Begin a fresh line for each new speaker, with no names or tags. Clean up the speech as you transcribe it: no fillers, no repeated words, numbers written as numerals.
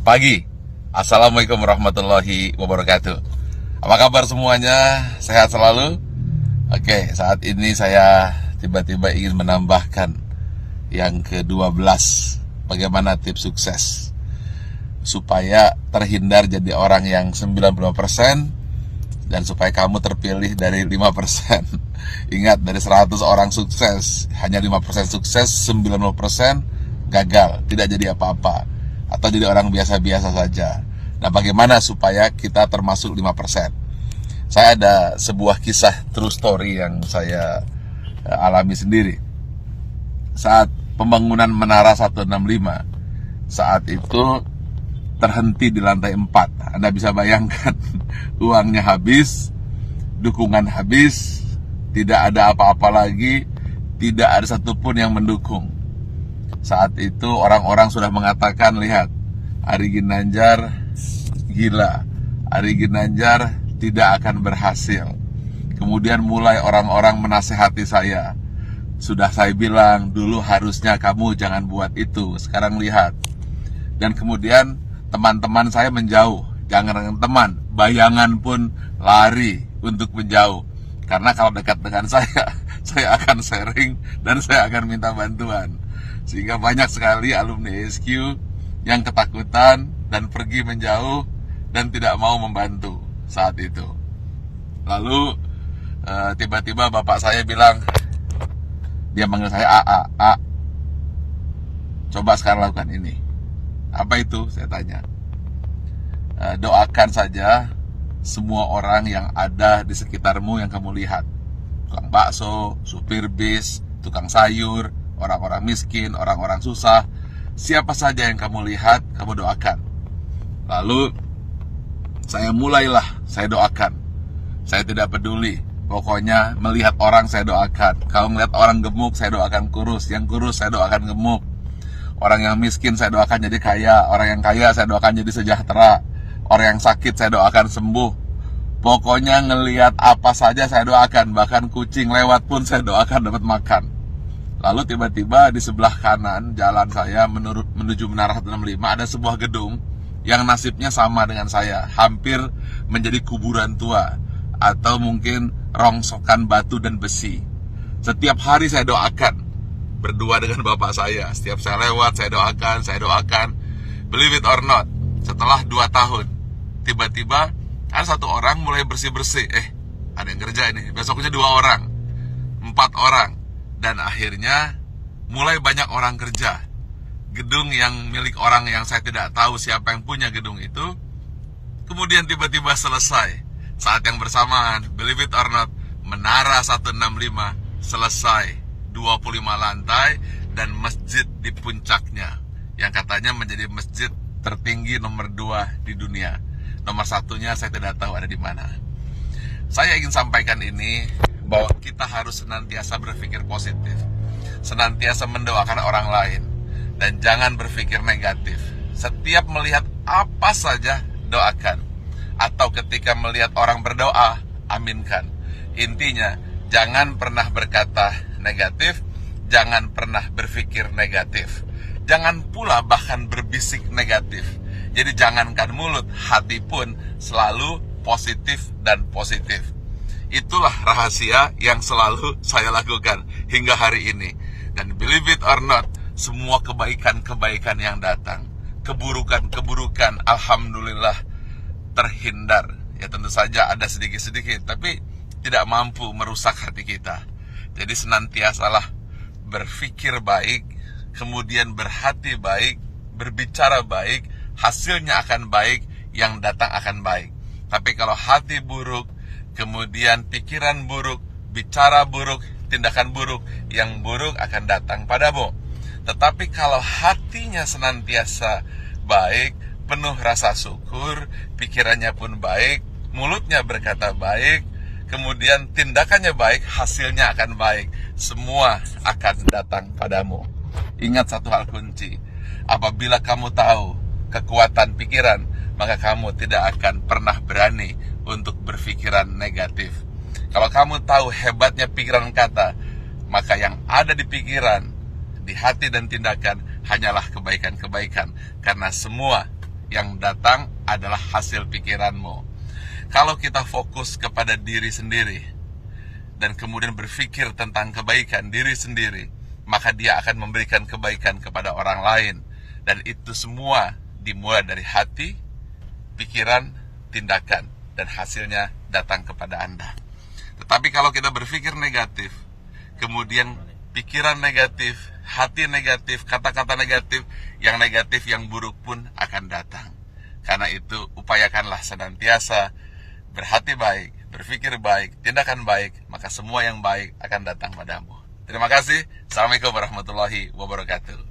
pagi. Assalamualaikum warahmatullahi wabarakatuh. Apa kabar semuanya? Sehat selalu? Oke, saat ini saya tiba-tiba ingin menambahkan yang ke-12. Bagaimana tips sukses supaya terhindar jadi orang yang 95% dan supaya kamu terpilih dari 5%. Ingat, dari 100 orang sukses, hanya 5% sukses, 90% gagal, tidak jadi apa-apa, atau jadi orang biasa-biasa saja. Nah, bagaimana supaya kita termasuk 5%? Saya ada sebuah kisah true story yang saya alami sendiri. Saat pembangunan Menara 165, saat itu terhenti di lantai 4. Anda bisa bayangkan, uangnya habis, dukungan habis, tidak ada apa-apa lagi, tidak ada satupun yang mendukung. Saat itu orang-orang sudah mengatakan, lihat, Ari Ginanjar gila, Ari Ginanjar tidak akan berhasil. Kemudian mulai orang-orang menasehati saya. Sudah saya bilang, dulu harusnya kamu jangan buat itu, sekarang lihat. Dan kemudian teman-teman saya menjauh. Jangan dengan teman, bayangan pun lari untuk menjauh. Karena kalau dekat dengan saya akan sharing dan saya akan minta bantuan. Sehingga banyak sekali alumni SQ yang ketakutan dan pergi menjauh dan tidak mau membantu saat itu. Lalu tiba-tiba bapak saya bilang, dia manggil saya A, coba sekarang lakukan ini. Apa itu? Saya tanya. Doakan saja semua orang yang ada di sekitarmu yang kamu lihat. Tukang bakso, supir bis, tukang sayur, orang-orang miskin, orang-orang susah. Siapa saja yang kamu lihat, kamu doakan. Lalu saya mulailah, saya doakan. Saya tidak peduli. Pokoknya melihat orang saya doakan. Kalau melihat orang gemuk, saya doakan kurus. Yang kurus saya doakan gemuk. Orang yang miskin saya doakan jadi kaya. Orang yang kaya saya doakan jadi sejahtera. Orang yang sakit saya doakan sembuh. Pokoknya ngelihat apa saja saya doakan. Bahkan kucing lewat pun saya doakan dapat makan. Lalu tiba-tiba di sebelah kanan jalan saya menuju Menara 165 ada sebuah gedung yang nasibnya sama dengan saya. Hampir menjadi kuburan tua. Atau mungkin rongsokan batu dan besi. Setiap hari saya doakan. Berdua dengan bapak saya. Setiap saya lewat, saya doakan. Believe it or not, setelah 2 tahun, tiba-tiba ada satu orang mulai bersih-bersih. Ada yang kerja ini. Besoknya 2 orang, 4 orang. Dan akhirnya mulai banyak orang kerja. Gedung yang milik orang yang saya tidak tahu siapa yang punya gedung itu, kemudian tiba-tiba selesai. Saat yang bersamaan, believe it or not, Menara 165 selesai. 25 lantai dan masjid di puncaknya yang katanya menjadi masjid tertinggi nomor 2 di dunia. Nomor 1-nya saya tidak tahu ada di mana. Saya ingin sampaikan ini bahwa kita harus senantiasa berpikir positif, senantiasa mendoakan orang lain, dan jangan berpikir negatif. Setiap melihat apa saja doakan, atau ketika melihat orang berdoa, aminkan. Intinya, jangan pernah berkata negatif, jangan pernah berpikir negatif. Jangan pula bahkan berbisik negatif. Jadi jangankan mulut, hati pun selalu positif dan positif. Itulah rahasia yang selalu saya lakukan hingga hari ini. Dan believe it or not, semua kebaikan-kebaikan yang datang, keburukan-keburukan, alhamdulillah terhindar. Ya tentu saja ada sedikit-sedikit, tapi tidak mampu merusak hati kita. Jadi senantiasalah berpikir baik, kemudian berhati baik, berbicara baik, hasilnya akan baik, yang datang akan baik. Tapi kalau hati buruk, kemudian pikiran buruk, bicara buruk, tindakan buruk, yang buruk akan datang padamu. Tetapi kalau hatinya senantiasa baik, penuh rasa syukur, pikirannya pun baik, mulutnya berkata baik, kemudian tindakannya baik, hasilnya akan baik. Semua akan datang padamu. Ingat satu hal kunci. Apabila kamu tahu kekuatan pikiran, maka kamu tidak akan pernah berani untuk berpikiran negatif. Kalau kamu tahu hebatnya pikiran kata, maka yang ada di pikiran, di hati dan tindakan hanyalah kebaikan-kebaikan. Karena semua yang datang adalah hasil pikiranmu. Kalau kita fokus kepada diri sendiri dan kemudian berpikir tentang kebaikan diri sendiri, maka dia akan memberikan kebaikan kepada orang lain. Dan itu semua dimulai dari hati, pikiran, tindakan, dan hasilnya datang kepada Anda. Tetapi kalau kita berpikir negatif, kemudian pikiran negatif, hati negatif, kata-kata negatif, yang buruk pun akan datang. Karena itu upayakanlah senantiasa berhati baik, berpikir baik, tindakan baik, maka semua yang baik akan datang padamu. Terima kasih. Assalamualaikum warahmatullahi wabarakatuh.